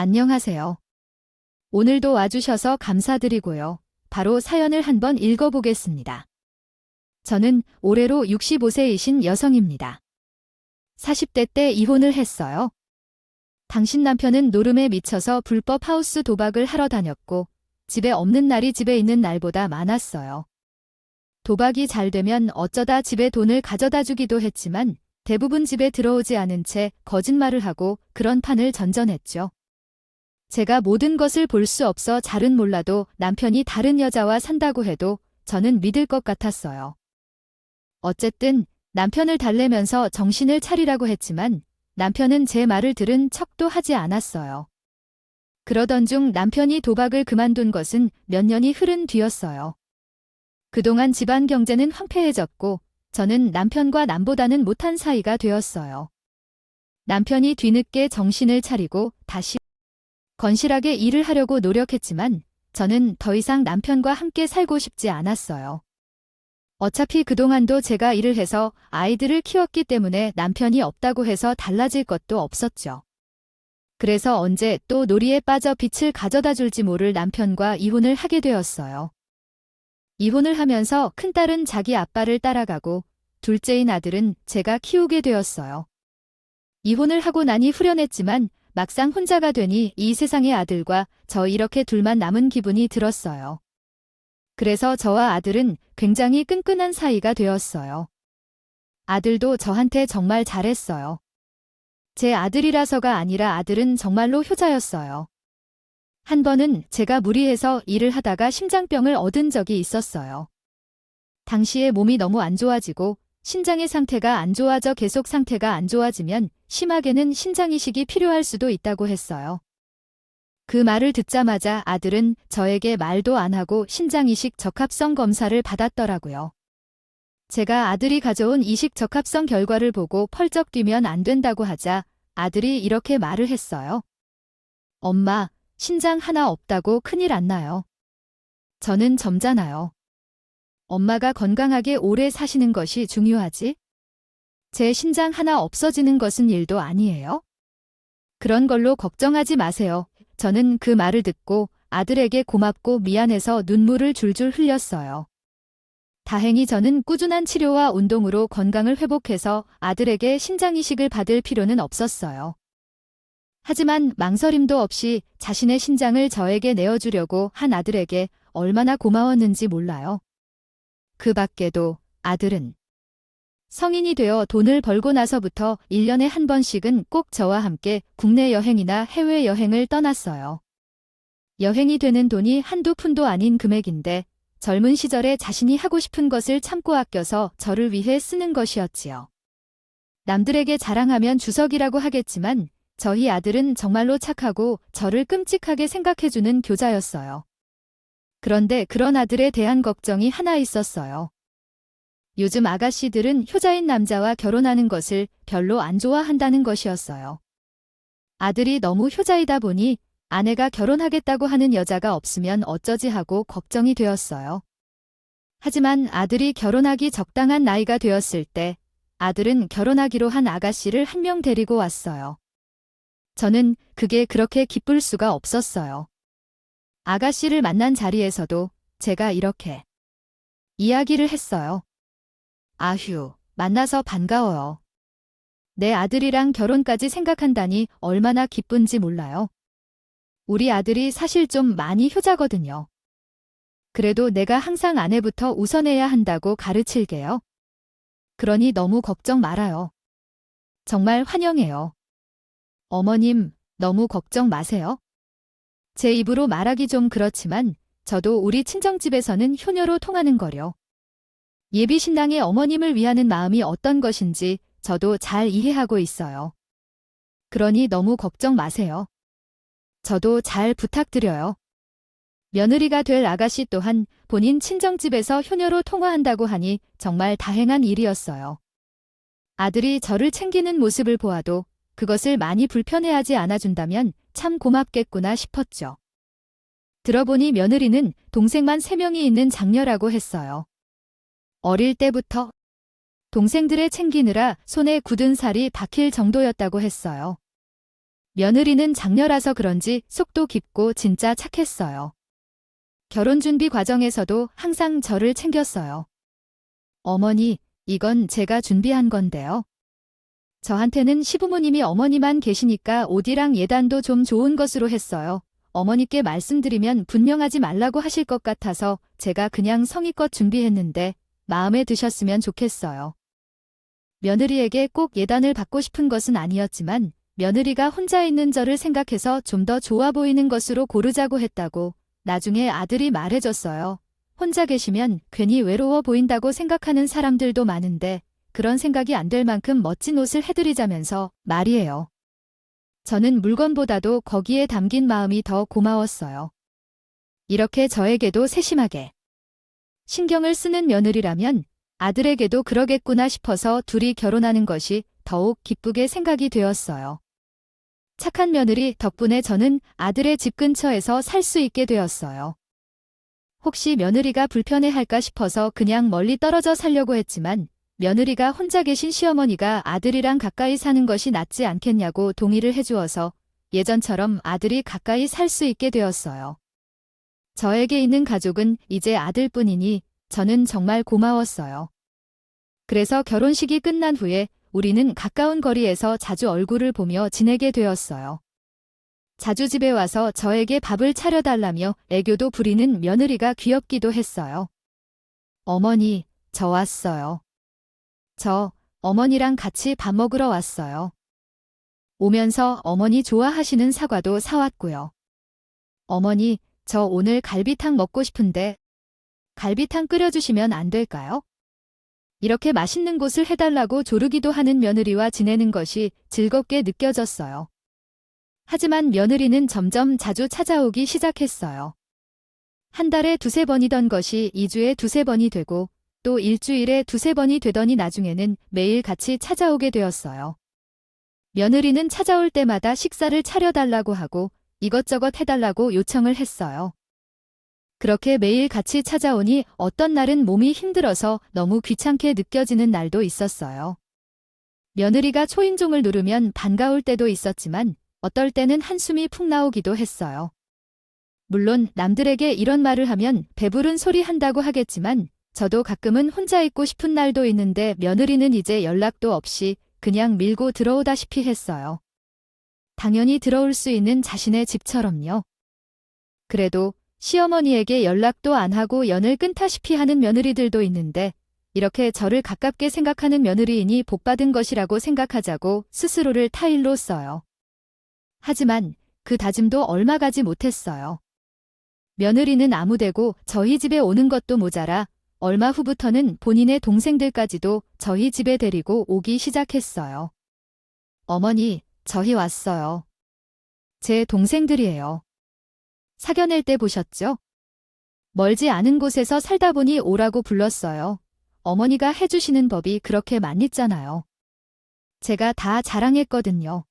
안녕하세요. 오늘도 와주셔서 감사드리고요. 바로 사연을 한번 읽어보겠습니다. 저는 올해로 65세이신 여성입니다. 40대 때 이혼을 했어요. 당신 남편은 노름에 미쳐서 불법 하우스 도박을 하러 다녔고 집에 없는 날이 집에 있는 날보다 많았어요. 도박이 잘 되면 어쩌다 집에 돈을 가져다 주기도 했지만 대부분 집에 들어오지 않은 채 거짓말을 하고 그런 판을 전전했죠. 제가 모든 것을 볼 수 없어 잘은 몰라도 남편이 다른 여자와 산다고 해도 저는 믿을 것 같았어요. 어쨌든 남편을 달래면서 정신을 차리라고 했지만 남편은 제 말을 들은 척도 하지 않았어요. 그러던 중 남편이 도박을 그만둔 것은 몇 년이 흐른 뒤였어요. 그동안 집안 경제는 황폐해졌고 저는 남편과 남보다는 못한 사이가 되었어요. 남편이 뒤늦게 정신을 차리고 다시 건실하게 일을 하려고 노력했지만 저는 더 이상 남편과 함께 살고 싶지 않았어요. 어차피 그동안도 제가 일을 해서 아이들을 키웠기 때문에 남편이 없다고 해서 달라질 것도 없었죠. 그래서 언제 또 놀이에 빠져 빛을 가져다 줄지 모를 남편과 이혼을 하게 되었어요. 이혼을 하면서 큰딸은 자기 아빠를 따라가고 둘째인 아들은 제가 키우게 되었어요. 이혼을 하고 나니 후련했지만 막상 혼자가 되니 이 세상의 아들과 저 이렇게 둘만 남은 기분이 들었어요. 그래서 저와 아들은 굉장히 끈끈한 사이가 되었어요. 아들도 저한테 정말 잘했어요. 제 아들이라서가 아니라 아들은 정말로 효자였어요. 한 번은 제가 무리해서 일을 하다가 심장병을 얻은 적이 있었어요. 당시에 몸이 너무 안 좋아지고 신장의 상태가 안 좋아져 계속 상태가 안 좋아지면 심하게는 신장 이식이 필요할 수도 있다고 했어요. 그 말을 듣자마자 아들은 저에게 말도 안 하고 신장 이식 적합성 검사를 받았더라고요. 제가 아들이 가져온 이식 적합성 결과를 보고 펄쩍 뛰면 안 된다고 하자 아들이 이렇게 말을 했어요. 엄마, 신장 하나 없다고 큰일 안 나요. 저는 점잖아요. 엄마가 건강하게 오래 사시는 것이 중요하지? 제 신장 하나 없어지는 것은 일도 아니에요. 그런 걸로 걱정하지 마세요. 저는 그 말을 듣고 아들에게 고맙고 미안해서 눈물을 줄줄 흘렸어요. 다행히 저는 꾸준한 치료와 운동으로 건강을 회복해서 아들에게 신장 이식을 받을 필요는 없었어요. 하지만 망설임도 없이 자신의 신장을 저에게 내어주려고 한 아들에게 얼마나 고마웠는지 몰라요. 그 밖에도 아들은 성인이 되어 돈을 벌고 나서부터 1년에 한 번씩은 꼭 저와 함께 국내 여행이나 해외 여행을 떠났어요. 여행이 되는 돈이 한두 푼도 아닌 금액인데 젊은 시절에 자신이 하고 싶은 것을 참고 아껴서 저를 위해 쓰는 것이었지요. 남들에게 자랑하면 주석이라고 하겠지만 저희 아들은 정말로 착하고 저를 끔찍하게 생각해주는 교자였어요. 그런데 그런 아들에 대한 걱정이 하나 있었어요. 요즘 아가씨들은 효자인 남자와 결혼하는 것을 별로 안 좋아한다는 것이었어요. 아들이 너무 효자이다 보니 아내가 결혼하겠다고 하는 여자가 없으면 어쩌지 하고 걱정이 되었어요. 하지만 아들이 결혼하기 적당한 나이가 되었을 때 아들은 결혼하기로 한 아가씨를 한 명 데리고 왔어요. 저는 그게 그렇게 기쁠 수가 없었어요. 아가씨를 만난 자리에서도 제가 이렇게 이야기를 했어요. 아휴, 만나서 반가워요. 내 아들이랑 결혼까지 생각한다니 얼마나 기쁜지 몰라요. 우리 아들이 사실 좀 많이 효자거든요. 그래도 내가 항상 아내부터 우선해야 한다고 가르칠게요. 그러니 너무 걱정 말아요. 정말 환영해요. 어머님, 너무 걱정 마세요. 제 입으로 말하기 좀 그렇지만 저도 우리 친정집에서는 효녀로 통하는 거려. 예비 신랑의 어머님을 위하는 마음이 어떤 것인지 저도 잘 이해하고 있어요. 그러니 너무 걱정 마세요. 저도 잘 부탁드려요. 며느리가 될 아가씨 또한 본인 친정집에서 효녀로 통화한다고 하니 정말 다행한 일이었어요. 아들이 저를 챙기는 모습을 보아도 그것을 많이 불편해하지 않아준다면 참 고맙겠구나 싶었죠. 들어보니 며느리는 동생만 3명이 있는 장녀라고 했어요. 어릴 때부터 동생들의 챙기느라 손에 굳은 살이 박힐 정도였다고 했어요. 며느리는 장녀라서 그런지 속도 깊고 진짜 착했어요. 결혼 준비 과정에서도 항상 저를 챙겼어요. 어머니, 이건 제가 준비한 건데요. 저한테는 시부모님이 어머니만 계시니까 옷이랑 예단도 좀 좋은 것으로 했어요. 어머니께 말씀드리면 분명하지 말라고 하실 것 같아서 제가 그냥 성의껏 준비했는데 마음에 드셨으면 좋겠어요. 며느리에게 꼭 예단을 받고 싶은 것은 아니었지만 며느리가 혼자 있는 저를 생각해서 좀 더 좋아 보이는 것으로 고르자고 했다고 나중에 아들이 말해줬어요. 혼자 계시면 괜히 외로워 보인다고 생각하는 사람들도 많은데 그런 생각이 안 될 만큼 멋진 옷을 해드리자면서 말이에요. 저는 물건보다도 거기에 담긴 마음이 더 고마웠어요. 이렇게 저에게도 세심하게 신경을 쓰는 며느리라면 아들에게도 그러겠구나 싶어서 둘이 결혼하는 것이 더욱 기쁘게 생각이 되었어요. 착한 며느리 덕분에 저는 아들의 집 근처에서 살 수 있게 되었어요. 혹시 며느리가 불편해할까 싶어서 그냥 멀리 떨어져 살려고 했지만 며느리가 혼자 계신 시어머니가 아들이랑 가까이 사는 것이 낫지 않겠냐고 동의를 해주어서 예전처럼 아들이 가까이 살 수 있게 되었어요. 저에게 있는 가족은 이제 아들뿐이니 저는 정말 고마웠어요. 그래서 결혼식이 끝난 후에 우리는 가까운 거리에서 자주 얼굴을 보며 지내게 되었어요. 자주 집에 와서 저에게 밥을 차려달라며 애교도 부리는 며느리가 귀엽기도 했어요. 어머니, 저 왔어요. 저 어머니랑 같이 밥 먹으러 왔어요. 오면서 어머니 좋아하시는 사과도 사왔고요. 어머니, 저 오늘 갈비탕 먹고 싶은데 갈비탕 끓여주시면 안 될까요? 이렇게 맛있는 곳을 해달라고 조르기도 하는 며느리와 지내는 것이 즐겁게 느껴졌어요. 하지만 며느리는 점점 자주 찾아오기 시작했어요. 한 달에 2~3번이던 것이 2주에 2~3번이 되고 또 일주일에 2~3번이 되더니 나중에는 매일 같이 찾아오게 되었어요. 며느리는 찾아올 때마다 식사를 차려달라고 하고 이것저것 해달라고 요청을 했어요. 그렇게 매일 같이 찾아오니 어떤 날은 몸이 힘들어서 너무 귀찮게 느껴지는 날도 있었어요. 며느리가 초인종을 누르면 반가울 때도 있었지만 어떨 때는 한숨이 푹 나오기도 했어요. 물론 남들에게 이런 말을 하면 배부른 소리 한다고 하겠지만 저도 가끔은 혼자 있고 싶은 날도 있는데 며느리는 이제 연락도 없이 그냥 밀고 들어오다시피 했어요. 당연히 들어올 수 있는 자신의 집처럼요. 그래도 시어머니에게 연락도 안 하고 연을 끊다시피 하는 며느리들도 있는데 이렇게 저를 가깝게 생각하는 며느리이니 복받은 것이라고 생각하자고 스스로를 타일로 써요. 하지만 그 다짐도 얼마 가지 못했어요. 며느리는 아무데고 저희 집에 오는 것도 모자라 얼마 후부터는 본인의 동생들까지도 저희 집에 데리고 오기 시작했어요. 어머니, 저희 왔어요. 제 동생들이에요. 사겨낼 때 보셨죠? 멀지 않은 곳에서 살다 보니 오라고 불렀어요. 어머니가 해주시는 법이 그렇게 많있잖아요. 제가 다 자랑했거든요.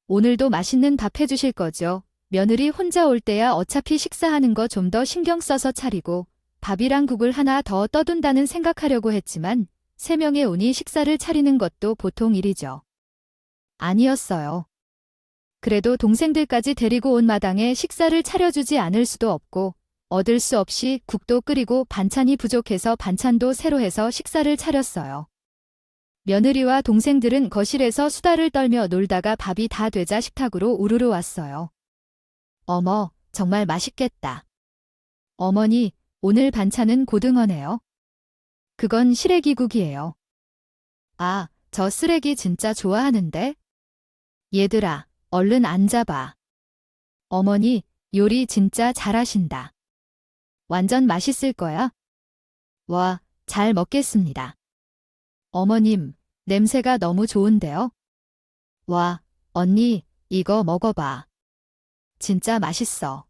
오늘도 맛있는 밥 해주실 거죠? 며느리 혼자 올 때야 어차피 식사하는 거 좀 더 신경 써서 차리고 밥이랑 국을 하나 더 떠둔다는 생각하려고 했지만 3명의 오니 식사를 차리는 것도 보통 일이죠. 아니었어요. 그래도 동생들까지 데리고 온 마당에 식사를 차려주지 않을 수도 없고 얻을 수 없이 국도 끓이고 반찬이 부족해서 반찬도 새로 해서 식사를 차렸어요. 며느리와 동생들은 거실에서 수다를 떨며 놀다가 밥이 다 되자 식탁으로 우르르 왔어요. 어머, 정말 맛있겠다. 어머니, 오늘 반찬은 고등어네요. 그건 시래기국이에요. 아, 저 쓰레기 진짜 좋아하는데? 얘들아, 얼른 앉아봐. 어머니, 요리 진짜 잘하신다. 완전 맛있을 거야. 와, 잘 먹겠습니다. 어머님, 냄새가 너무 좋은데요? 와, 언니, 이거 먹어봐. 진짜 맛있어.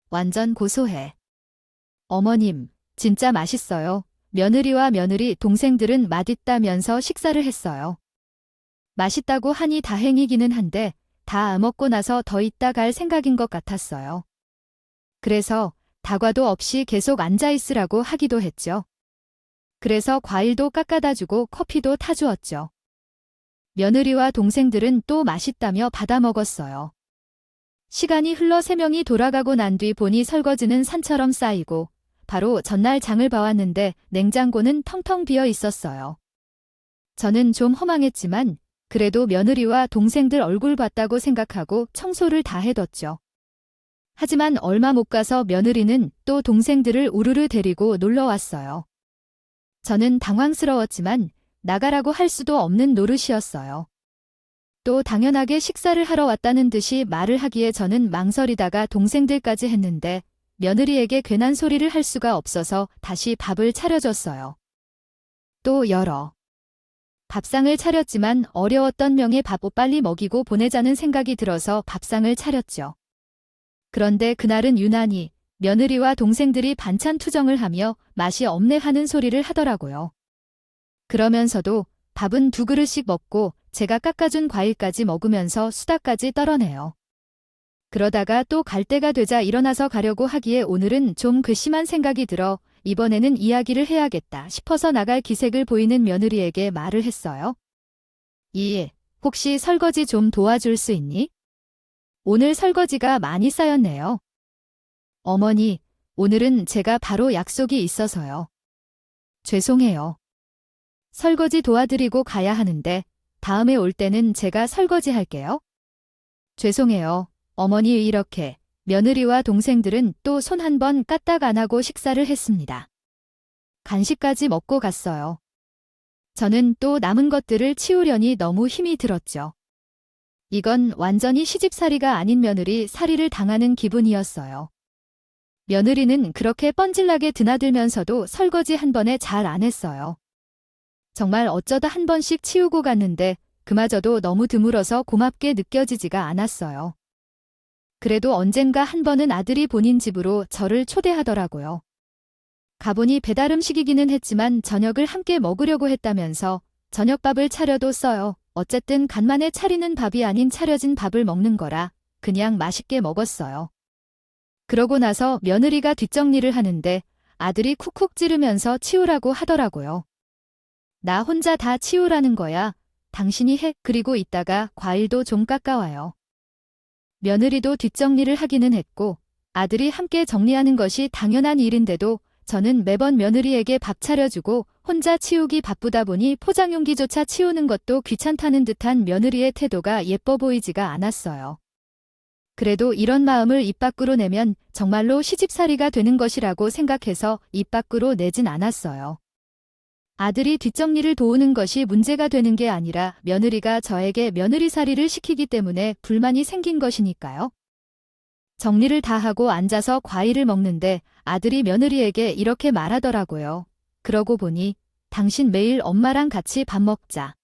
완전 고소해. 어머님, 진짜 맛있어요. 며느리와 며느리 동생들은 맛있다면서 식사를 했어요. 맛있다고 하니 다행이기는 한데 다 먹고 나서 더 있다 갈 생각인 것 같았어요. 그래서 다과도 없이 계속 앉아있으라고 하기도 했죠. 그래서 과일도 깎아다 주고 커피도 타주었죠. 며느리와 동생들은 또 맛있다며 받아 먹었어요. 시간이 흘러 3명이 돌아가고 난 뒤 보니 설거지는 산처럼 쌓이고 바로 전날 장을 봐왔는데 냉장고는 텅텅 비어 있었어요. 저는 좀 허망했지만 그래도 며느리와 동생들 얼굴 봤다고 생각하고 청소를 다 해뒀죠. 하지만 얼마 못 가서 며느리는 또 동생들을 우르르 데리고 놀러 왔어요. 저는 당황스러웠지만 나가라고 할 수도 없는 노릇이었어요. 또 당연하게 식사를 하러 왔다는 듯이 말을 하기에 저는 망설이다가 동생들까지 했는데 며느리에게 괜한 소리를 할 수가 없어서 다시 밥을 차려줬어요. 또 열어. 밥상을 차렸지만 어려웠던 명의 밥 빨리 먹이고 보내자는 생각이 들어서 밥상을 차렸죠. 그런데 그날은 유난히 며느리와 동생들이 반찬 투정을 하며 맛이 없네 하는 소리를 하더라고요. 그러면서도 밥은 2그릇씩 먹고 제가 깎아준 과일까지 먹으면서 수다까지 떨어내요. 그러다가 또 갈 때가 되자 일어나서 가려고 하기에 오늘은 좀 괘씸한 생각이 들어 이번에는 이야기를 해야겠다 싶어서 나갈 기색을 보이는 며느리에게 말을 했어요. 혹시 설거지 좀 도와줄 수 있니? 오늘 설거지가 많이 쌓였네요. 어머니, 오늘은 제가 바로 약속이 있어서요. 죄송해요. 설거지 도와드리고 가야 하는데 다음에 올 때는 제가 설거지 할게요. 죄송해요. 어머니. 이렇게 며느리와 동생들은 또 손 한 번 까딱 안 하고 식사를 했습니다. 간식까지 먹고 갔어요. 저는 또 남은 것들을 치우려니 너무 힘이 들었죠. 이건 완전히 시집살이가 아닌 며느리 살이를 당하는 기분이었어요. 며느리는 그렇게 뻔질나게 드나들면서도 설거지 한 번에 잘 안 했어요. 정말 어쩌다 한 번씩 치우고 갔는데 그마저도 너무 드물어서 고맙게 느껴지지가 않았어요. 그래도 언젠가 한 번은 아들이 본인 집으로 저를 초대하더라고요. 가보니 배달 음식이기는 했지만 저녁을 함께 먹으려고 했다면서 저녁밥을 차려뒀어요. 어쨌든 간만에 차리는 밥이 아닌 차려진 밥을 먹는 거라 그냥 맛있게 먹었어요. 그러고 나서 며느리가 뒷정리를 하는데 아들이 쿡쿡 찌르면서 치우라고 하더라고요. 나 혼자 다 치우라는 거야. 당신이 해. 그리고 이따가 과일도 좀 깎아와요. 며느리도 뒷정리를 하기는 했고 아들이 함께 정리하는 것이 당연한 일인데도 저는 매번 며느리에게 밥 차려주고 혼자 치우기 바쁘다 보니 포장용기조차 치우는 것도 귀찮다는 듯한 며느리의 태도가 예뻐 보이지가 않았어요. 그래도 이런 마음을 입 밖으로 내면 정말로 시집살이가 되는 것이라고 생각해서 입 밖으로 내진 않았어요. 아들이 뒷정리를 도우는 것이 문제가 되는 게 아니라 며느리가 저에게 며느리살이를 시키기 때문에 불만이 생긴 것이니까요. 정리를 다 하고 앉아서 과일을 먹는데 아들이 며느리에게 이렇게 말하더라고요. 그러고 보니 당신 매일 엄마랑 같이 밥 먹자.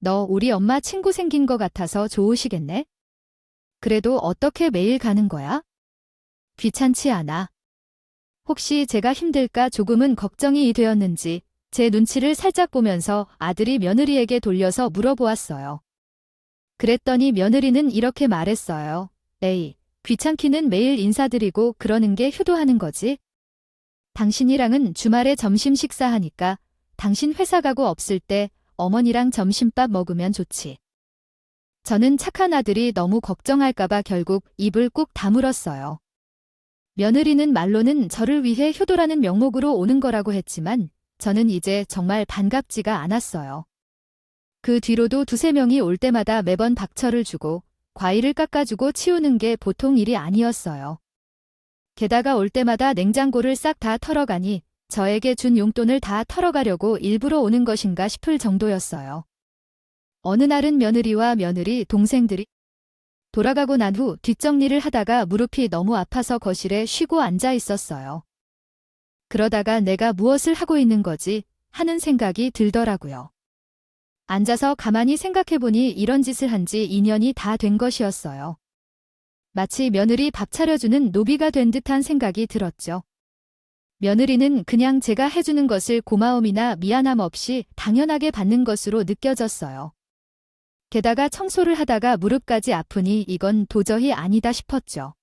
너 우리 엄마 친구 생긴 것 같아서 좋으시겠네? 그래도 어떻게 매일 가는 거야? 귀찮지 않아. 혹시 제가 힘들까 조금은 걱정이 되었는지 제 눈치를 살짝 보면서 아들이 며느리에게 돌려서 물어보았어요. 그랬더니 며느리는 이렇게 말했어요. 에이, 귀찮기는 매일 인사드리고 그러는 게 효도하는 거지. 당신이랑은 주말에 점심 식사하니까 당신 회사 가고 없을 때 어머니랑 점심밥 먹으면 좋지. 저는 착한 아들이 너무 걱정할까봐 결국 입을 꾹 다물었어요. 며느리는 말로는 저를 위해 효도라는 명목으로 오는 거라고 했지만 저는 이제 정말 반갑지가 않았어요. 그 뒤로도 2~3명이 올 때마다 매번 박철을 주고 과일을 깎아주고 치우는 게 보통 일이 아니었어요. 게다가 올 때마다 냉장고를 싹 다 털어가니 저에게 준 용돈을 다 털어가려고 일부러 오는 것인가 싶을 정도였어요. 어느 날은 며느리와 며느리 동생들이 돌아가고 난 후 뒷정리를 하다가 무릎이 너무 아파서 거실에 쉬고 앉아 있었어요. 그러다가 내가 무엇을 하고 있는 거지 하는 생각이 들더라고요. 앉아서 가만히 생각해보니 이런 짓을 한 지 2년이 다 된 것이었어요. 마치 며느리 밥 차려주는 노비가 된 듯한 생각이 들었죠. 며느리는 그냥 제가 해주는 것을 고마움이나 미안함 없이 당연하게 받는 것으로 느껴졌어요. 게다가 청소를 하다가 무릎까지 아프니 이건 도저히 아니다 싶었죠.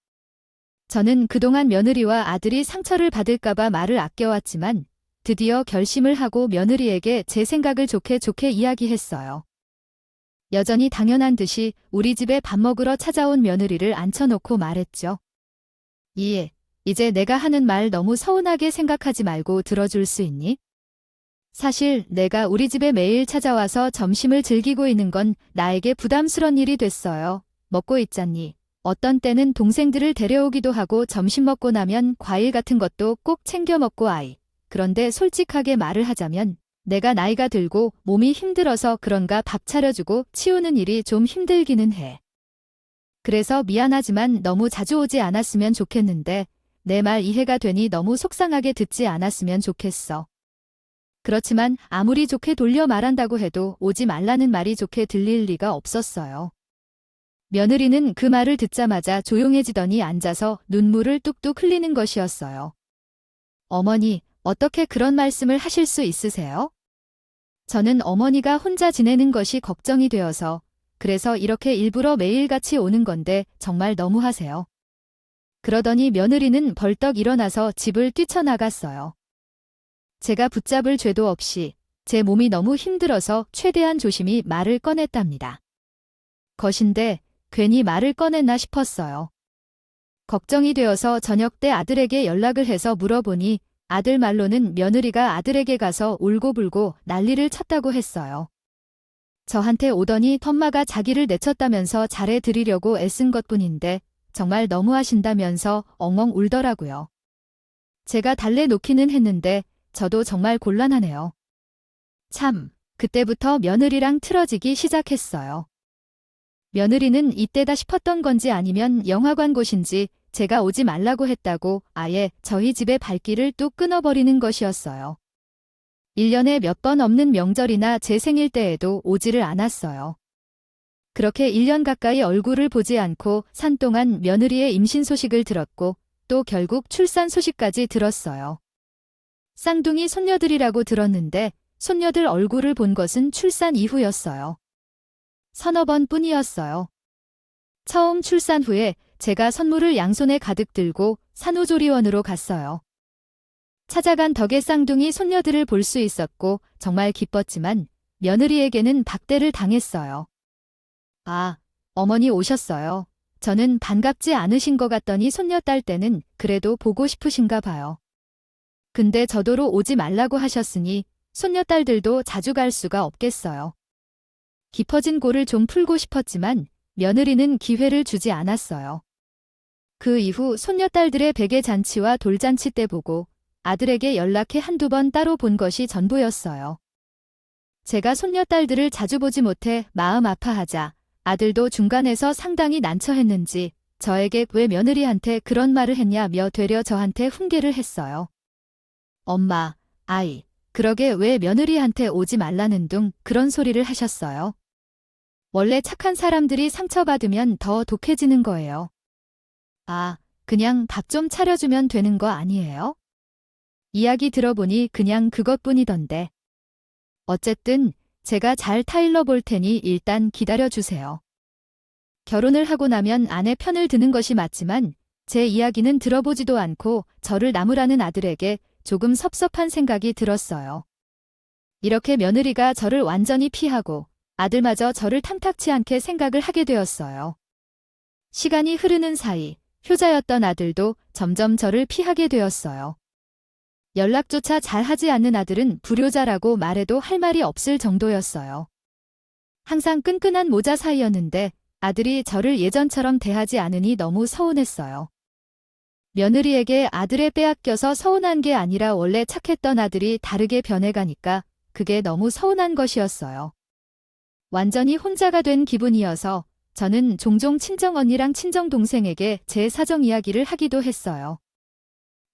저는 그동안 며느리와 아들이 상처를 받을까봐 말을 아껴왔지만 드디어 결심을 하고 며느리에게 제 생각을 좋게 이야기했어요. 여전히 당연한 듯이 우리 집에 밥 먹으러 찾아온 며느리를 앉혀놓고 말했죠. 이제 내가 하는 말 너무 서운하게 생각하지 말고 들어줄 수 있니? 사실 내가 우리 집에 매일 찾아와서 점심을 즐기고 있는 건 나에게 부담스러운 일이 됐어요. 먹고 있잖니. 어떤 때는 동생들을 데려오기도 하고 점심 먹고 나면 과일 같은 것도 꼭 챙겨 먹고 그런데 솔직하게 말을 하자면 내가 나이가 들고 몸이 힘들어서 그런가 밥 차려주고 치우는 일이 좀 힘들기는 해. 그래서 미안하지만 너무 자주 오지 않았으면 좋겠는데 내 말 이해가 되니 너무 속상하게 듣지 않았으면 좋겠어. 그렇지만 아무리 좋게 돌려 말한다고 해도 오지 말라는 말이 좋게 들릴 리가 없었어요. 며느리는 그 말을 듣자마자 조용해지더니 앉아서 눈물을 뚝뚝 흘리는 것이었어요. 어머니, 어떻게 그런 말씀을 하실 수 있으세요? 저는 어머니가 혼자 지내는 것이 걱정이 되어서 그래서 이렇게 일부러 매일같이 오는 건데 정말 너무하세요. 그러더니 며느리는 벌떡 일어나서 집을 뛰쳐나갔어요. 제가 붙잡을 죄도 없이 제 몸이 너무 힘들어서 최대한 조심히 말을 꺼냈답니다. 것인데 괜히 말을 꺼냈나 싶었어요. 걱정이 되어서 저녁 때 아들에게 연락을 해서 물어보니 아들 말로는 며느리가 아들에게 가서 울고불고 난리를 쳤다고 했어요. 저한테 오더니 텀마가 자기를 내쳤다면서 잘해드리려고 애쓴 것뿐인데 정말 너무하신다면서 엉엉 울더라고요. 제가 달래놓기는 했는데 저도 정말 곤란하네요. 참, 그때부터 며느리랑 틀어지기 시작했어요. 며느리는 이때다 싶었던 건지 아니면 영화관 곳인지 제가 오지 말라고 했다고 아예 저희 집의 발길을 뚝 끊어버리는 것이었어요. 1년에 몇 번 없는 명절이나 제 생일 때에도 오지를 않았어요. 그렇게 1년 가까이 얼굴을 보지 않고 산 동안 며느리의 임신 소식을 들었고 또 결국 출산 소식까지 들었어요. 쌍둥이 손녀들이라고 들었는데 손녀들 얼굴을 본 것은 출산 이후였어요. 서너 번뿐이었어요. 처음 출산 후에 제가 선물을 양손에 가득 들고 산후조리원으로 갔어요. 찾아간 덕에 쌍둥이 손녀들을 볼 수 있었고 정말 기뻤지만 며느리에게는 박대를 당했어요. 어머니 오셨어요. 저는 반갑지 않으신 것 같더니 손녀딸 때는 그래도 보고 싶으신가 봐요. 근데 저더러 오지 말라고 하셨으니 손녀딸들도 자주 갈 수가 없겠어요. 깊어진 골을 좀 풀고 싶었지만 며느리는 기회를 주지 않았어요. 그 이후 손녀딸들의 베개 잔치와 돌잔치 때 보고 아들에게 연락해 한두 번 따로 본 것이 전부였어요. 제가 손녀딸들을 자주 보지 못해 마음 아파하자 아들도 중간에서 상당히 난처했는지 저에게 왜 며느리한테 그런 말을 했냐며 되려 저한테 훈계를 했어요. 엄마, 그러게 왜 며느리한테 오지 말라는 둥 그런 소리를 하셨어요? 원래 착한 사람들이 상처받으면 더 독해지는 거예요. 그냥 밥 좀 차려주면 되는 거 아니에요? 이야기 들어보니 그냥 그것뿐이던데. 어쨌든 제가 잘 타일러 볼 테니 일단 기다려주세요. 결혼을 하고 나면 아내 편을 드는 것이 맞지만 제 이야기는 들어보지도 않고 저를 나무라는 아들에게 조금 섭섭한 생각이 들었어요. 이렇게 며느리가 저를 완전히 피하고 아들마저 저를 탐탁치 않게 생각을 하게 되었어요. 시간이 흐르는 사이 효자였던 아들도 점점 저를 피하게 되었어요. 연락조차 잘하지 않는 아들은 불효자라고 말해도 할 말이 없을 정도였어요. 항상 끈끈한 모자 사이였는데 아들이 저를 예전처럼 대하지 않으니 너무 서운했어요. 며느리에게 아들에 빼앗겨서 서운한 게 아니라 원래 착했던 아들이 다르게 변해가니까 그게 너무 서운한 것이었어요. 완전히 혼자가 된 기분이어서 저는 종종 친정언니랑 친정동생에게 제 사정 이야기를 하기도 했어요.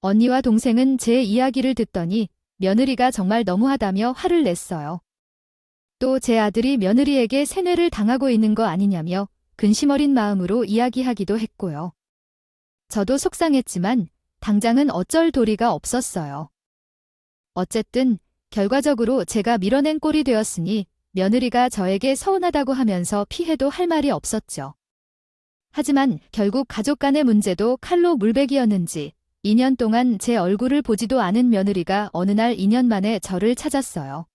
언니와 동생은 제 이야기를 듣더니 며느리가 정말 너무하다며 화를 냈어요. 또 제 아들이 며느리에게 세뇌를 당하고 있는 거 아니냐며 근심 어린 마음으로 이야기하기도 했고요. 저도 속상했지만 당장은 어쩔 도리가 없었어요. 어쨌든 결과적으로 제가 밀어낸 꼴이 되었으니 며느리가 저에게 서운하다고 하면서 피해도 할 말이 없었죠. 하지만 결국 가족 간의 문제도 칼로 물베기였는지 2년 동안 제 얼굴을 보지도 않은 며느리가 어느 날 2년 만에 저를 찾았어요.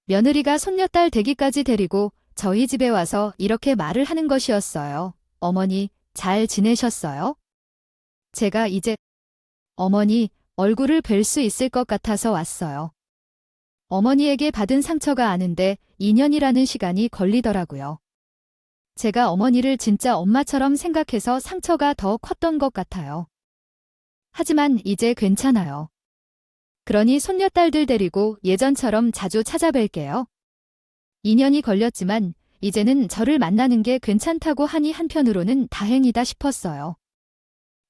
며느리가 손녀딸 대기까지 데리고 저희 집에 와서 이렇게 말을 하는 것이었어요. 어머니, 잘 지내셨어요? 제가 이제 어머니 얼굴을 뵐 수 있을 것 같아서 왔어요. 어머니에게 받은 상처가 아는데 2년이라는 시간이 걸리더라고요. 제가 어머니를 진짜 엄마처럼 생각해서 상처가 더 컸던 것 같아요. 하지만 이제 괜찮아요. 그러니 손녀딸들 데리고 예전처럼 자주 찾아뵐게요. 2년이 걸렸지만 이제는 저를 만나는 게 괜찮다고 하니 한편으로는 다행이다 싶었어요.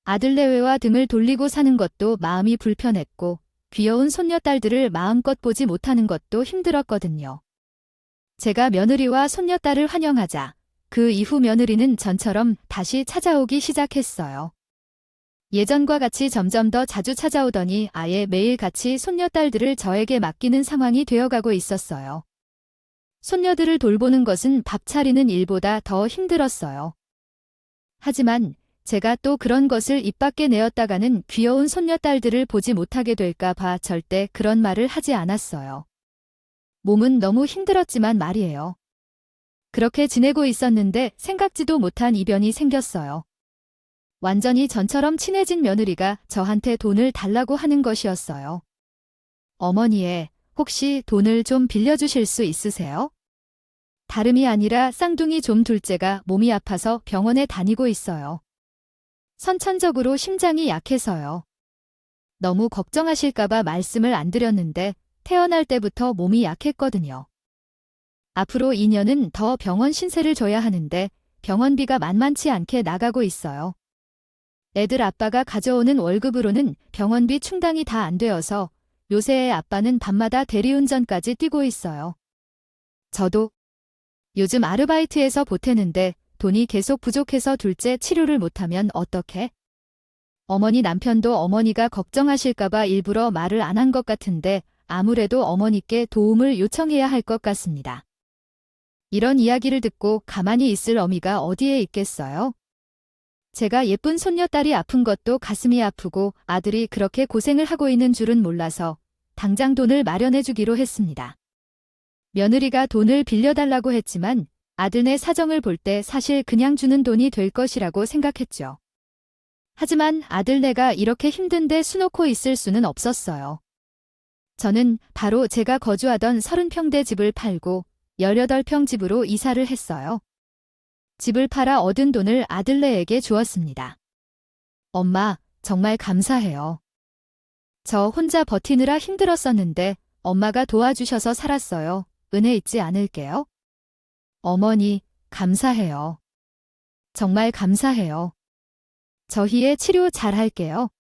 아들 내외와 등을 돌리고 사는 것도 마음이 불편했고 귀여운 손녀딸들을 마음껏 보지 못하는 것도 힘들었거든요. 제가 며느리와 손녀딸을 환영하자 그 이후 며느리는 전처럼 다시 찾아오기 시작했어요. 예전과 같이 점점 더 자주 찾아오더니 아예 매일같이 손녀딸들을 저에게 맡기는 상황이 되어가고 있었어요. 손녀들을 돌보는 것은 밥 차리는 일보다 더 힘들었어요. 하지만 제가 또 그런 것을 입 밖에 내었다가는 귀여운 손녀딸들을 보지 못하게 될까 봐 절대 그런 말을 하지 않았어요. 몸은 너무 힘들었지만 말이에요. 그렇게 지내고 있었는데 생각지도 못한 이변이 생겼어요. 완전히 전처럼 친해진 며느리가 저한테 돈을 달라고 하는 것이었어요. 어머니에 혹시 돈을 좀 빌려주실 수 있으세요? 다름이 아니라 쌍둥이 좀 둘째가 몸이 아파서 병원에 다니고 있어요. 선천적으로 심장이 약해서요. 너무 걱정하실까봐 말씀을 안 드렸는데 태어날 때부터 몸이 약했거든요. 앞으로 2년은 더 병원 신세를 져야 하는데 병원비가 만만치 않게 나가고 있어요. 애들 아빠가 가져오는 월급으로는 병원비 충당이 다 안 되어서 요새 애 아빠는 밤마다 대리운전까지 뛰고 있어요. 저도 요즘 아르바이트에서 보태는데 돈이 계속 부족해서 둘째 치료를 못하면 어떡해? 어머니 남편도 어머니가 걱정하실까봐 일부러 말을 안 한 것 같은데 아무래도 어머니께 도움을 요청해야 할 것 같습니다. 이런 이야기를 듣고 가만히 있을 어미가 어디에 있겠어요? 제가 예쁜 손녀딸이 아픈 것도 가슴이 아프고 아들이 그렇게 고생을 하고 있는 줄은 몰라서 당장 돈을 마련해 주기로 했습니다. 며느리가 돈을 빌려달라고 했지만 아들네 사정을 볼 때 사실 그냥 주는 돈이 될 것이라고 생각했죠. 하지만 아들네가 이렇게 힘든데 수놓고 있을 수는 없었어요. 저는 바로 제가 거주하던 30평대 집을 팔고 18평 집으로 이사를 했어요. 집을 팔아 얻은 돈을 아들네에게 주었습니다. 엄마, 정말 감사해요. 저 혼자 버티느라 힘들었었는데 엄마가 도와주셔서 살았어요. 은혜 잊지 않을게요. 어머니, 감사해요. 정말 감사해요. 저희의 치료 잘 할게요.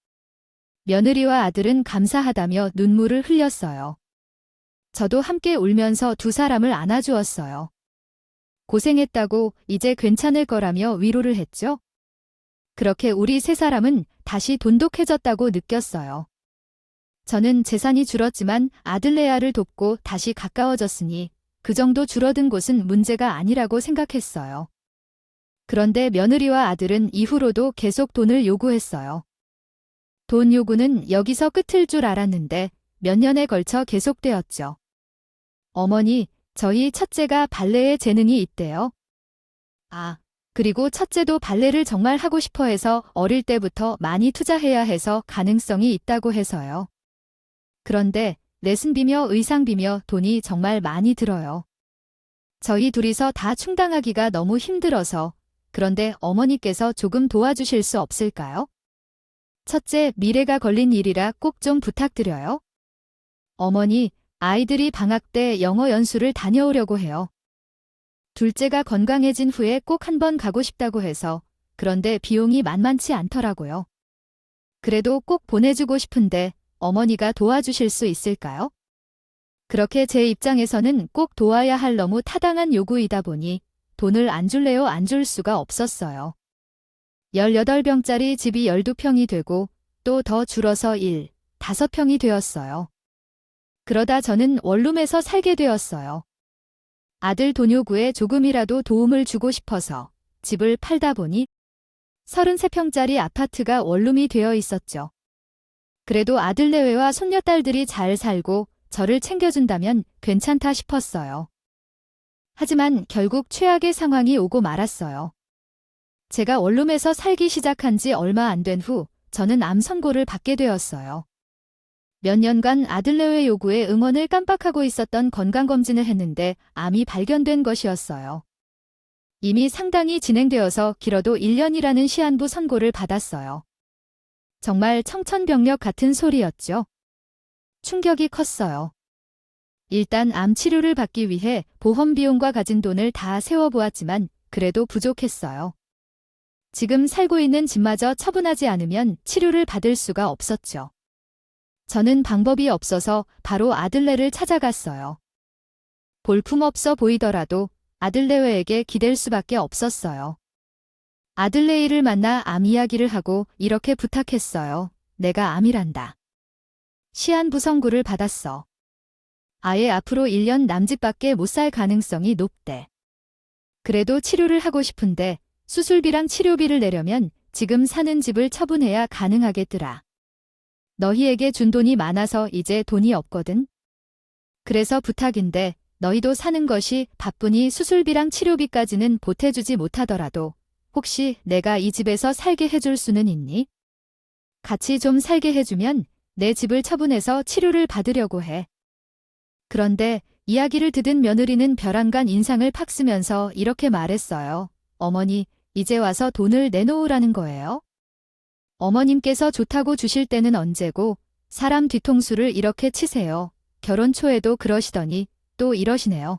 며느리와 아들은 감사하다며 눈물을 흘렸어요. 저도 함께 울면서 두 사람을 안아주었어요. 고생했다고 이제 괜찮을 거라며 위로를 했죠. 그렇게 우리 세 사람은 다시 돈독해졌다고 느꼈어요. 저는 재산이 줄었지만 아들 레아를 돕고 다시 가까워졌으니 그 정도 줄어든 곳은 문제가 아니라고 생각했어요. 그런데 며느리와 아들은 이후로도 계속 돈을 요구했어요. 돈 요구는 여기서 끝일 줄 알았는데 몇 년에 걸쳐 계속되었죠. 어머니, 저희 첫째가 발레에 재능이 있대요. 아, 그리고 첫째도 발레를 정말 하고 싶어 해서 어릴 때부터 많이 투자해야 해서 가능성이 있다고 해서요. 그런데 레슨비며 의상비며 돈이 정말 많이 들어요. 저희 둘이서 다 충당하기가 너무 힘들어서 그런데 어머니께서 조금 도와주실 수 없을까요? 첫째, 미래가 걸린 일이라 꼭 좀 부탁드려요. 어머니, 아이들이 방학 때 영어 연수를 다녀오려고 해요. 둘째가 건강해진 후에 꼭 한번 가고 싶다고 해서 그런데 비용이 만만치 않더라고요. 그래도 꼭 보내주고 싶은데 어머니가 도와주실 수 있을까요? 그렇게 제 입장에서는 꼭 도와야 할 너무 타당한 요구이다 보니 돈을 안 줄래요 안 줄 수가 없었어요. 18평짜리 집이 12평이 되고 또 더 줄어서 5평이 되었어요. 그러다 저는 원룸에서 살게 되었어요. 아들 돈 요구에 조금이라도 도움을 주고 싶어서 집을 팔다 보니 33평짜리 아파트가 원룸이 되어 있었죠. 그래도 아들 내외와 손녀딸들이 잘 살고 저를 챙겨준다면 괜찮다 싶었어요. 하지만 결국 최악의 상황이 오고 말았어요. 제가 원룸에서 살기 시작한 지 얼마 안 된 후 저는 암 선고를 받게 되었어요. 몇 년간 아들레의 요구에 응원을 깜빡하고 있었던 건강검진을 했는데 암이 발견된 것이었어요. 이미 상당히 진행되어서 길어도 1년이라는 시한부 선고를 받았어요. 정말 청천벽력 같은 소리였죠. 충격이 컸어요. 일단 암 치료를 받기 위해 보험 비용과 가진 돈을 다 세워보았지만 그래도 부족했어요. 지금 살고 있는 집마저 처분하지 않으면 치료를 받을 수가 없었죠. 저는 방법이 없어서 바로 아들네를 찾아갔어요. 볼품없어 보이더라도 아들네에게 기댈 수밖에 없었어요. 아들레이를 만나 암 이야기를 하고 이렇게 부탁했어요. 내가 암이란다. 시한부 선고를 받았어. 아예 앞으로 1년 남짓밖에 못 살 가능성이 높대. 그래도 치료를 하고 싶은데 수술비랑 치료비를 내려면 지금 사는 집을 처분해야 가능하겠더라. 너희에게 준 돈이 많아서 이제 돈이 없거든. 그래서 부탁인데 너희도 사는 것이 바쁘니 수술비랑 치료비까지는 보태주지 못하더라도 혹시 내가 이 집에서 살게 해줄 수는 있니? 같이 좀 살게 해주면 내 집을 처분해서 치료를 받으려고 해. 그런데 이야기를 듣은 며느리는 벼랑간 인상을 팍 쓰면서 이렇게 말했어요. 어머니, 이제 와서 돈을 내놓으라는 거예요? 어머님께서 좋다고 주실 때는 언제고 사람 뒤통수를 이렇게 치세요. 결혼 초에도 그러시더니 또 이러시네요.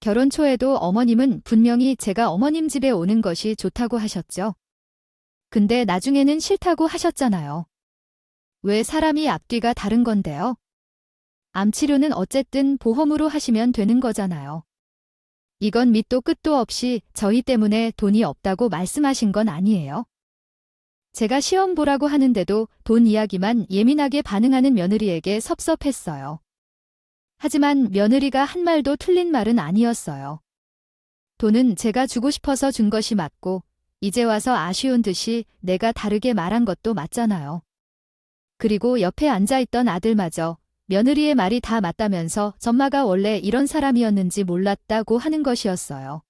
결혼 초에도 어머님은 분명히 제가 어머님 집에 오는 것이 좋다고 하셨죠. 근데 나중에는 싫다고 하셨잖아요. 왜 사람이 앞뒤가 다른 건데요? 암 치료는 어쨌든 보험으로 하시면 되는 거잖아요. 이건 밑도 끝도 없이 저희 때문에 돈이 없다고 말씀하신 건 아니에요. 제가 시험 보라고 하는데도 돈 이야기만 예민하게 반응하는 며느리에게 섭섭했어요. 하지만 며느리가 한 말도 틀린 말은 아니었어요. 돈은 제가 주고 싶어서 준 것이 맞고 이제 와서 아쉬운 듯이 내가 다르게 말한 것도 맞잖아요. 그리고 옆에 앉아있던 아들마저 며느리의 말이 다 맞다면서 전마가 원래 이런 사람이었는지 몰랐다고 하는 것이었어요.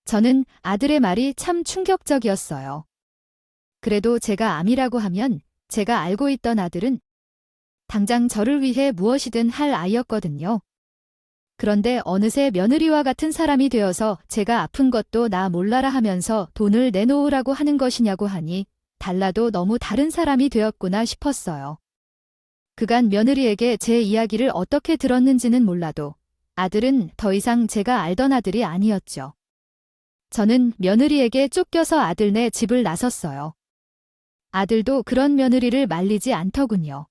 저는 아들의 말이 참 충격적이었어요. 그래도 제가 암이라고 하면 제가 알고 있던 아들은 당장 저를 위해 무엇이든 할 아이였거든요. 그런데 어느새 며느리와 같은 사람이 되어서 제가 아픈 것도 나 몰라라 하면서 돈을 내놓으라고 하는 것이냐고 하니 달라도 너무 다른 사람이 되었구나 싶었어요. 그간 며느리에게 제 이야기를 어떻게 들었는지는 몰라도 아들은 더 이상 제가 알던 아들이 아니었죠. 저는 며느리에게 쫓겨서 아들네 집을 나섰어요. 아들도 그런 며느리를 말리지 않더군요.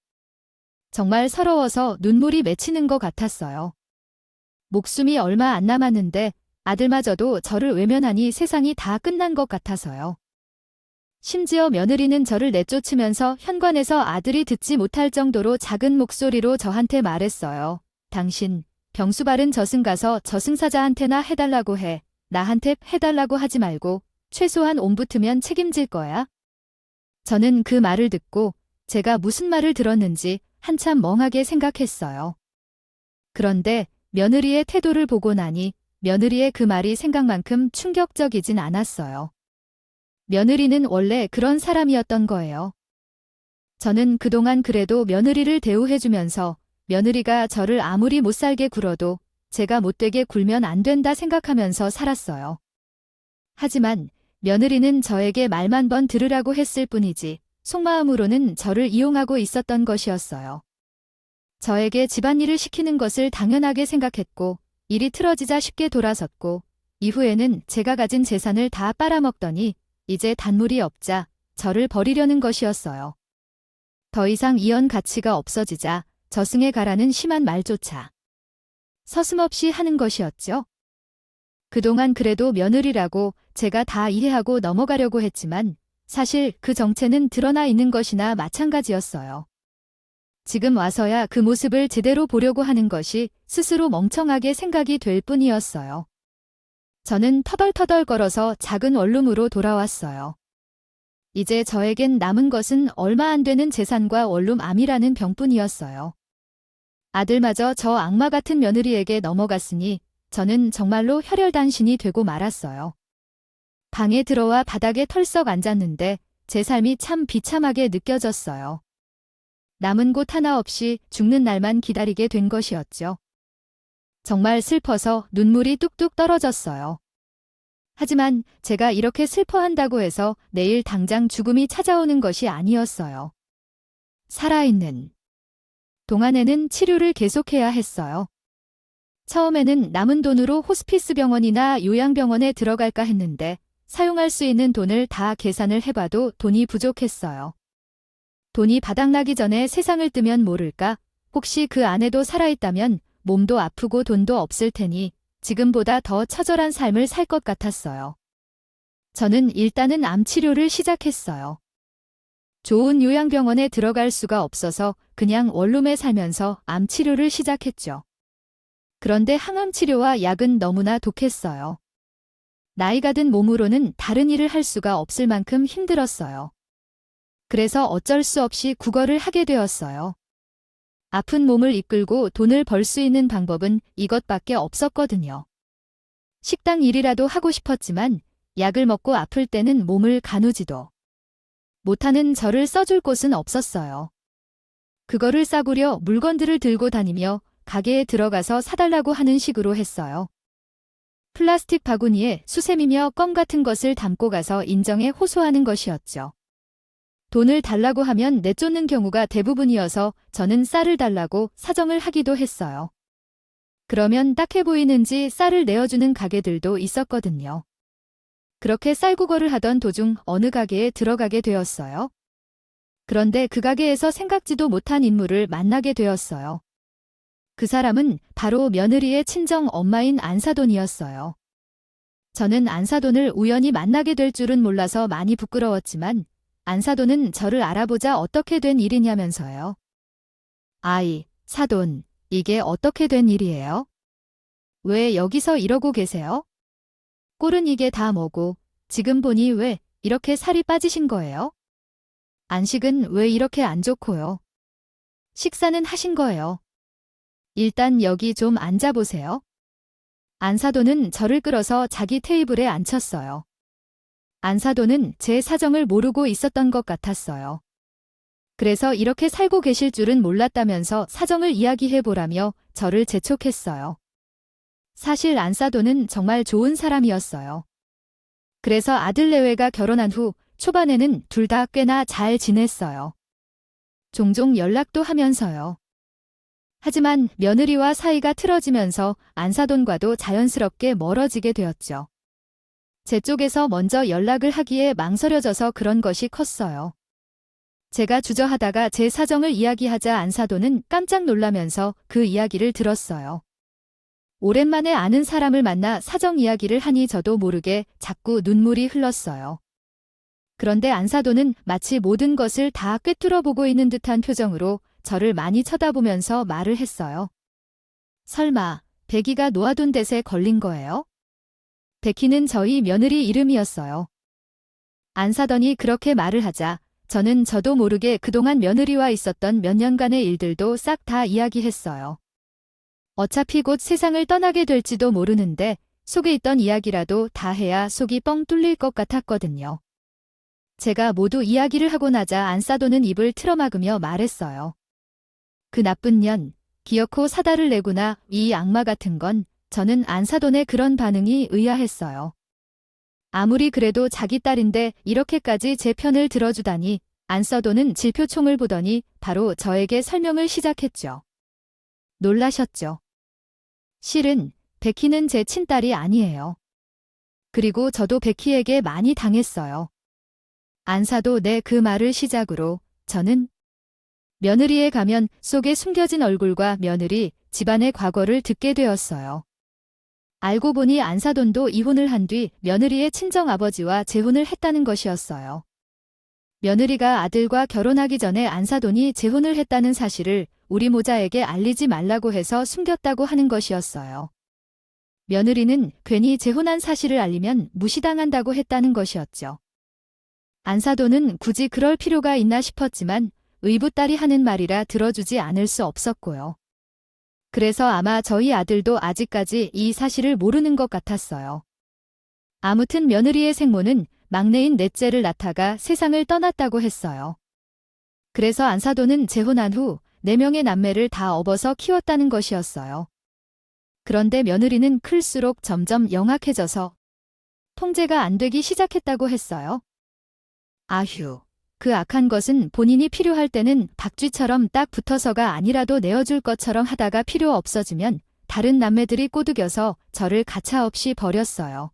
정말 서러워서 눈물이 맺히는 것 같았어요. 목숨이 얼마 안 남았는데 아들마저도 저를 외면하니 세상이 다 끝난 것 같아서요. 심지어 며느리는 저를 내쫓으면서 현관에서 아들이 듣지 못할 정도로 작은 목소리로 저한테 말했어요. 당신 병수 바른 저승 가서 저승사자한테나 해달라고 해. 나한테 해달라고 하지 말고 최소한 옴붙으면 책임질 거야. 저는 그 말을 듣고 제가 무슨 말을 들었는지 한참 멍하게 생각했어요. 그런데 며느리의 태도를 보고 나니 며느리의 그 말이 생각만큼 충격적이진 않았어요. 며느리는 원래 그런 사람이었던 거예요. 저는 그동안 그래도 며느리를 대우해주면서 며느리가 저를 아무리 못살게 굴어도 제가 못되게 굴면 안 된다 생각하면서 살았어요. 하지만 며느리는 저에게 말만 번 들으라고 했을 뿐이지 속마음으로는 저를 이용하고 있었던 것이었어요. 저에게 집안일을 시키는 것을 당연하게 생각했고 일이 틀어지자 쉽게 돌아섰고 이후에는 제가 가진 재산을 다 빨아먹더니 이제 단물이 없자 저를 버리려는 것이었어요. 더 이상 이혼 가치가 없어지자 저승에 가라는 심한 말조차 서슴없이 하는 것이었죠. 그동안 그래도 며느리라고 제가 다 이해하고 넘어가려고 했지만 사실 그 정체는 드러나 있는 것이나 마찬가지였어요. 지금 와서야 그 모습을 제대로 보려고 하는 것이 스스로 멍청하게 생각이 될 뿐이었어요. 저는 터덜터덜 걸어서 작은 원룸으로 돌아왔어요. 이제 저에겐 남은 것은 얼마 안 되는 재산과 원룸 암이라는 병뿐이었어요. 아들마저 저 악마 같은 며느리에게 넘어갔으니 저는 정말로 혈혈단신이 되고 말았어요. 방에 들어와 바닥에 털썩 앉았는데 제 삶이 참 비참하게 느껴졌어요. 남은 곳 하나 없이 죽는 날만 기다리게 된 것이었죠. 정말 슬퍼서 눈물이 뚝뚝 떨어졌어요. 하지만 제가 이렇게 슬퍼한다고 해서 내일 당장 죽음이 찾아오는 것이 아니었어요. 살아있는 동안에는 치료를 계속해야 했어요. 처음에는 남은 돈으로 호스피스 병원이나 요양병원에 들어갈까 했는데 사용할 수 있는 돈을 다 계산을 해봐도 돈이 부족했어요. 돈이 바닥나기 전에 세상을 뜨면 모를까? 혹시 그 안에도 살아있다면 몸도 아프고 돈도 없을 테니 지금보다 더 처절한 삶을 살 것 같았어요. 저는 일단은 암 치료를 시작했어요. 좋은 요양병원에 들어갈 수가 없어서 그냥 원룸에 살면서 암 치료를 시작했죠. 그런데 항암 치료와 약은 너무나 독했어요. 나이가 든 몸으로는 다른 일을 할 수가 없을 만큼 힘들었어요. 그래서 어쩔 수 없이 국어를 하게 되었어요. 아픈 몸을 이끌고 돈을 벌 수 있는 방법은 이것밖에 없었거든요. 식당 일이라도 하고 싶었지만 약을 먹고 아플 때는 몸을 가누지도 못하는 저를 써줄 곳은 없었어요. 그거를 싸구려 물건들을 들고 다니며 가게에 들어가서 사달라고 하는 식으로 했어요. 플라스틱 바구니에 수세미며 껌 같은 것을 담고 가서 인정에 호소하는 것이었죠. 돈을 달라고 하면 내쫓는 경우가 대부분이어서 저는 쌀을 달라고 사정을 하기도 했어요. 그러면 딱해 보이는지 쌀을 내어주는 가게들도 있었거든요. 그렇게 쌀국어를 하던 도중 어느 가게에 들어가게 되었어요. 그런데 그 가게에서 생각지도 못한 인물을 만나게 되었어요. 그 사람은 바로 며느리의 친정 엄마인 안사돈이었어요. 저는 안사돈을 우연히 만나게 될 줄은 몰라서 많이 부끄러웠지만 안사돈은 저를 알아보자 어떻게 된 일이냐면서요. 아이, 사돈, 이게 어떻게 된 일이에요? 왜 여기서 이러고 계세요? 꼴은 이게 다 뭐고 지금 보니 왜 이렇게 살이 빠지신 거예요? 안식은 왜 이렇게 안 좋고요? 식사는 하신 거예요? 일단 여기 좀 앉아보세요. 안사돈은 저를 끌어서 자기 테이블에 앉혔어요. 안사돈은 제 사정을 모르고 있었던 것 같았어요. 그래서 이렇게 살고 계실 줄은 몰랐다면서 사정을 이야기해보라며 저를 재촉했어요. 사실 안사돈은 정말 좋은 사람이었어요. 그래서 아들 내외가 결혼한 후 초반에는 둘 다 꽤나 잘 지냈어요. 종종 연락도 하면서요. 하지만 며느리와 사이가 틀어지면서 안사돈과도 자연스럽게 멀어지게 되었죠. 제 쪽에서 먼저 연락을 하기에 망설여져서 그런 것이 컸어요. 제가 주저하다가 제 사정을 이야기하자 안사돈은 깜짝 놀라면서 그 이야기를 들었어요. 오랜만에 아는 사람을 만나 사정 이야기를 하니 저도 모르게 자꾸 눈물이 흘렀어요. 그런데 안사돈은 마치 모든 것을 다 꿰뚫어 보고 있는 듯한 표정으로 저를 많이 쳐다보면서 말을 했어요. 설마 백이가 놓아둔 돛에 걸린 거예요? 백희는 저희 며느리 이름이었어요. 안사돈이 그렇게 말을 하자 저는 저도 모르게 그동안 며느리와 있었던 몇 년간의 일들도 싹 다 이야기했어요. 어차피 곧 세상을 떠나게 될지도 모르는데 속에 있던 이야기라도 다 해야 속이 뻥 뚫릴 것 같았거든요. 제가 모두 이야기를 하고 나자 안사돈은 입을 틀어막으며 말했어요. 그 나쁜 년, 기어코 사다를 내구나 이 악마 같은 건 저는 안사돈의 그런 반응이 의아했어요. 아무리 그래도 자기 딸인데 이렇게까지 제 편을 들어주다니 안사돈은 질표총을 보더니 바로 저에게 설명을 시작했죠. 놀라셨죠? 실은 백희는 제 친딸이 아니에요. 그리고 저도 백희에게 많이 당했어요. 안사도 내 그 말을 시작으로 저는 며느리에 가면 속에 숨겨진 얼굴과 며느리, 집안의 과거를 듣게 되었어요. 알고 보니 안사돈도 이혼을 한 뒤 며느리의 친정아버지와 재혼을 했다는 것이었어요. 며느리가 아들과 결혼하기 전에 안사돈이 재혼을 했다는 사실을 우리 모자에게 알리지 말라고 해서 숨겼다고 하는 것이었어요. 며느리는 괜히 재혼한 사실을 알리면 무시당한다고 했다는 것이었죠. 안사돈은 굳이 그럴 필요가 있나 싶었지만 의붓딸이 하는 말이라 들어주지 않을 수 없었고요. 그래서 아마 저희 아들도 아직까지 이 사실을 모르는 것 같았어요. 아무튼 며느리의 생모는 막내인 넷째를 낳다가 세상을 떠났다고 했어요. 그래서 안사돈은 재혼한 후 4명의 남매를 다 업어서 키웠다는 것이었어요. 그런데 며느리는 클수록 점점 영악해져서 통제가 안 되기 시작했다고 했어요. 아휴, 그 악한 것은 본인이 필요할 때는 박쥐처럼 딱 붙어서가 아니라도 내어줄 것처럼 하다가 필요 없어지면 다른 남매들이 꼬드겨서 저를 가차없이 버렸어요.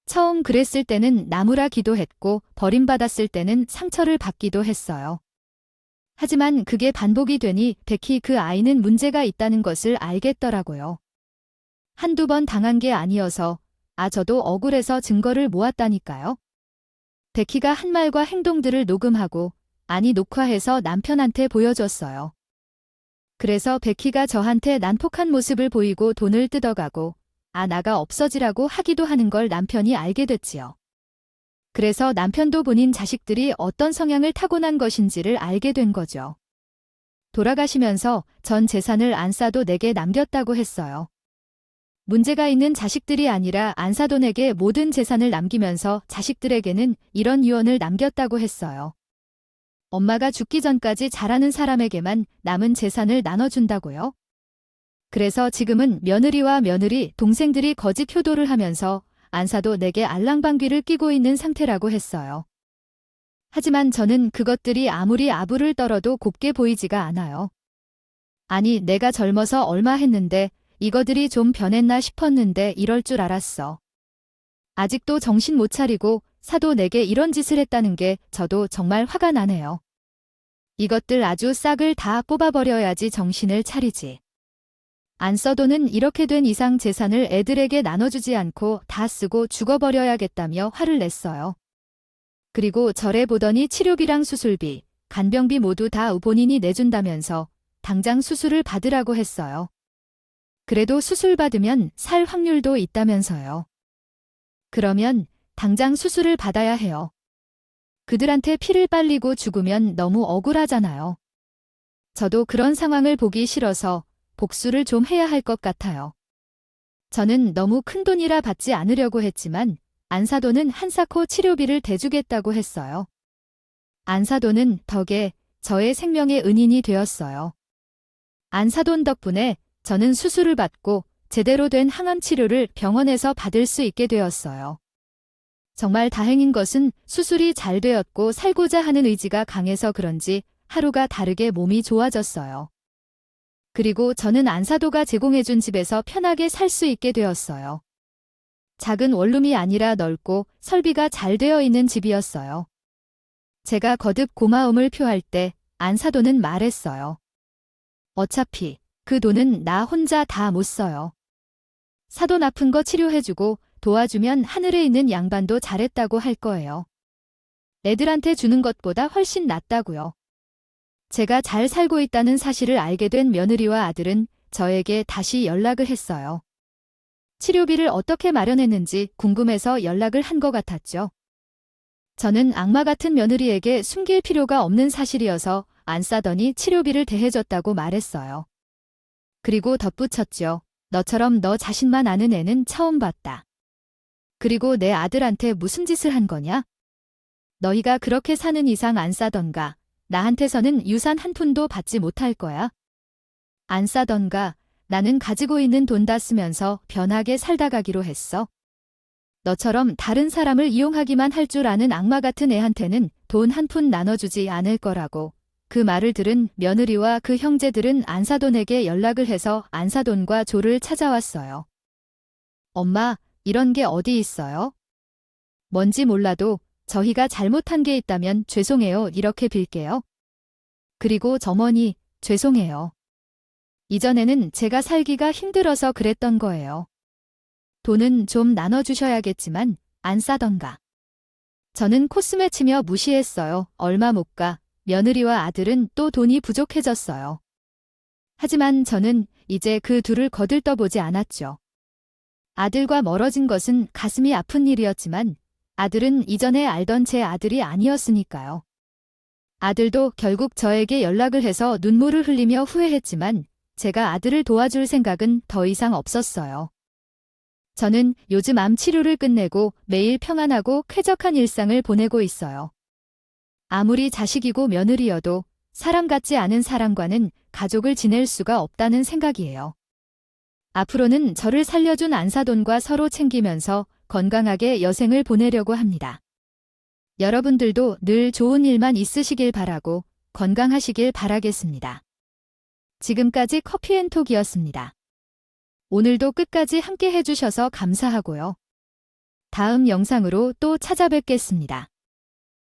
처음 그랬을 때는 나무라 기도했고 버림받았을 때는 상처를 받기도 했어요. 하지만 그게 반복이 되니 백희 그 아이는 문제가 있다는 것을 알겠더라고요. 한두 번 당한 게 아니어서 저도 억울해서 증거를 모았다니까요. 백희가 한 말과 행동들을 녹음하고 녹화해서 남편한테 보여줬어요. 그래서 백희가 저한테 난폭한 모습을 보이고 돈을 뜯어가고 나가 없어지라고 하기도 하는 걸 남편이 알게 됐지요. 그래서 남편도 본인 자식들이 어떤 성향을 타고난 것인지를 알게 된 거죠. 돌아가시면서 전 재산을 안사도 내게 남겼다고 했어요. 문제가 있는 자식들이 아니라 안사돈에게 모든 재산을 남기면서 자식들에게는 이런 유언을 남겼다고 했어요. 엄마가 죽기 전까지 잘하는 사람에게만 남은 재산을 나눠준다고요. 그래서 지금은 며느리와 며느리, 동생들이 거짓 효도를 하면서 안사도 내게 알랑방귀를 끼고 있는 상태라고 했어요. 하지만 저는 그것들이 아무리 아부를 떨어도 곱게 보이지가 않아요. 내가 젊어서 얼마 했는데 이거들이 좀 변했나 싶었는데 이럴 줄 알았어. 아직도 정신 못 차리고 사도 내게 이런 짓을 했다는 게 저도 정말 화가 나네요. 이것들 아주 싹을 다 뽑아버려야지 정신을 차리지. 안써도는 이렇게 된 이상 재산을 애들에게 나눠주지 않고 다 쓰고 죽어버려야겠다며 화를 냈어요. 그리고 절에 보더니 치료비랑 수술비, 간병비 모두 다 본인이 내준다면서 당장 수술을 받으라고 했어요. 그래도 수술 받으면 살 확률도 있다면서요. 그러면 당장 수술을 받아야 해요. 그들한테 피를 빨리고 죽으면 너무 억울하잖아요. 저도 그런 상황을 보기 싫어서 복수를 좀 해야 할 것 같아요. 저는 너무 큰 돈이라 받지 않으려고 했지만 안사돈은 한사코 치료비를 대주겠다고 했어요. 안사돈은 덕에 저의 생명의 은인이 되었어요. 안사돈 덕분에 저는 수술을 받고 제대로 된 항암 치료를 병원에서 받을 수 있게 되었어요. 정말 다행인 것은 수술이 잘 되었고 살고자 하는 의지가 강해서 그런지 하루가 다르게 몸이 좋아졌어요. 그리고 저는 안사도가 제공해준 집에서 편하게 살 수 있게 되었어요. 작은 원룸이 아니라 넓고 설비가 잘 되어 있는 집이었어요. 제가 거듭 고마움을 표할 때 안사도는 말했어요. 어차피 그 돈은 나 혼자 다 못 써요. 사돈 아픈 거 치료해주고 도와주면 하늘에 있는 양반도 잘했다고 할 거예요. 애들한테 주는 것보다 훨씬 낫다고요. 제가 잘 살고 있다는 사실을 알게 된 며느리와 아들은 저에게 다시 연락을 했어요. 치료비를 어떻게 마련했는지 궁금해서 연락을 한 것 같았죠. 저는 악마 같은 며느리에게 숨길 필요가 없는 사실이어서 안 싸더니 치료비를 대해줬다고 말했어요. 그리고 덧붙였죠. 너처럼 너 자신만 아는 애는 처음 봤다. 그리고 내 아들한테 무슨 짓을 한 거냐? 너희가 그렇게 사는 이상 안 싸던가 나한테서는 유산 한 푼도 받지 못할 거야. 안 싸던가 나는 가지고 있는 돈 다 쓰면서 편하게 살다 가기로 했어. 너처럼 다른 사람을 이용하기만 할 줄 아는 악마 같은 애한테는 돈 한 푼 나눠주지 않을 거라고. 그 말을 들은 며느리와 그 형제들은 안사돈에게 연락을 해서 안사돈과 조를 찾아왔어요. 엄마, 이런 게 어디 있어요? 뭔지 몰라도 저희가 잘못한 게 있다면 죄송해요 이렇게 빌게요. 그리고 점원이 죄송해요. 이전에는 제가 살기가 힘들어서 그랬던 거예요. 돈은 좀 나눠주셔야겠지만 안 싸던가. 저는 코스메 치며 무시했어요. 얼마 못 가 며느리와 아들은 또 돈이 부족해졌어요. 하지만 저는 이제 그 둘을 거들떠보지 않았죠. 아들과 멀어진 것은 가슴이 아픈 일이었지만 아들은 이전에 알던 제 아들이 아니었으니까요. 아들도 결국 저에게 연락을 해서 눈물을 흘리며 후회했지만 제가 아들을 도와줄 생각은 더 이상 없었어요. 저는 요즘 암 치료를 끝내고 매일 평안하고 쾌적한 일상을 보내고 있어요. 아무리 자식이고 며느리여도 사람 같지 않은 사람과는 가족을 지낼 수가 없다는 생각이에요. 앞으로는 저를 살려준 안사돈과 서로 챙기면서 건강하게 여생을 보내려고 합니다. 여러분들도 늘 좋은 일만 있으시길 바라고 건강하시길 바라겠습니다. 지금까지 커피앤톡이었습니다. 오늘도 끝까지 함께 해주셔서 감사하고요. 다음 영상으로 또 찾아뵙겠습니다.